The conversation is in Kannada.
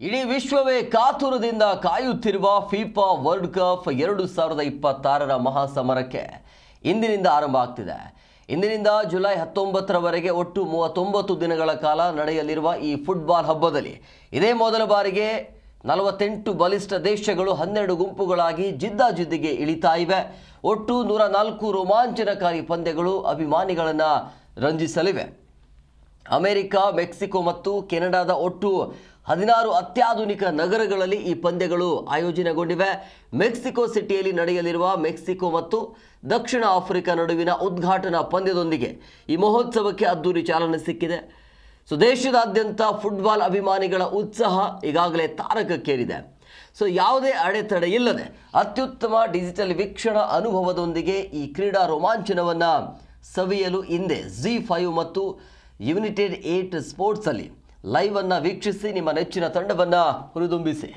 ಇಡೀ ವಿಶ್ವವೇ ಕಾತುರದಿಂದ ಕಾಯುತ್ತಿರುವ ಫಿಫಾ ವರ್ಲ್ಡ್ ಕಪ್ 2026ರ ಮಹಾಸಮರಕ್ಕೆ ಇಂದಿನಿಂದ ಆರಂಭ ಆಗ್ತಿದೆ. ಇಂದಿನಿಂದ ಜುಲೈ 19ರವರೆಗೆ ಒಟ್ಟು 39 ದಿನಗಳ ಕಾಲ ನಡೆಯಲಿರುವ ಈ ಫುಟ್ಬಾಲ್ ಹಬ್ಬದಲ್ಲಿ ಇದೇ ಮೊದಲ ಬಾರಿಗೆ 48 ಬಲಿಷ್ಠ ದೇಶಗಳು 12 ಗುಂಪುಗಳಾಗಿ ಜಿದ್ದಾಜಿದ್ದಿಗೆ ಇಳಿತಾ ಇವೆ. ಒಟ್ಟು 104 ರೋಮಾಂಚನಕಾರಿ ಪಂದ್ಯಗಳು ಅಭಿಮಾನಿಗಳನ್ನು ರಂಜಿಸಲಿವೆ. ಅಮೆರಿಕ, ಮೆಕ್ಸಿಕೋ ಮತ್ತು ಕೆನಡಾದ ಒಟ್ಟು 16 ಅತ್ಯಾಧುನಿಕ ನಗರಗಳಲ್ಲಿ ಈ ಪಂದ್ಯಗಳು ಆಯೋಜನೆಗೊಂಡಿವೆ. ಮೆಕ್ಸಿಕೋ ಸಿಟಿಯಲ್ಲಿ ನಡೆಯಲಿರುವ ಮೆಕ್ಸಿಕೋ ಮತ್ತು ದಕ್ಷಿಣ ಆಫ್ರಿಕಾ ನಡುವಿನ ಉದ್ಘಾಟನಾ ಪಂದ್ಯದೊಂದಿಗೆ ಈ ಮಹೋತ್ಸವಕ್ಕೆ ಅದ್ದೂರಿ ಚಾಲನೆ ಸಿಕ್ಕಿದೆ. ದೇಶದಾದ್ಯಂತ ಫುಟ್ಬಾಲ್ ಅಭಿಮಾನಿಗಳ ಉತ್ಸಾಹ ಈಗಾಗಲೇ ತಾರಕಕ್ಕೇರಿದೆ. ಯಾವುದೇ ಅಡೆತಡೆ ಇಲ್ಲದೆ ಅತ್ಯುತ್ತಮ ಡಿಜಿಟಲ್ ವೀಕ್ಷಣಾ ಅನುಭವದೊಂದಿಗೆ ಈ ಕ್ರೀಡಾ ರೋಮಾಂಚನವನ್ನು ಸವಿಯಲು ಹಿಂದೆ Zee5 ಮತ್ತು ಯುನೈಟೆಡ್ 8 ಸ್ಪೋರ್ಟ್ಸ್ ಅಲ್ಲಿ ಲೈವ್ ಅನ್ನು ವೀಕ್ಷಿಸಿ ನಿಮ್ಮ ನೆಚ್ಚಿನ ತಂಡವನ್ನು ಹುರಿದುಂಬಿಸಿ.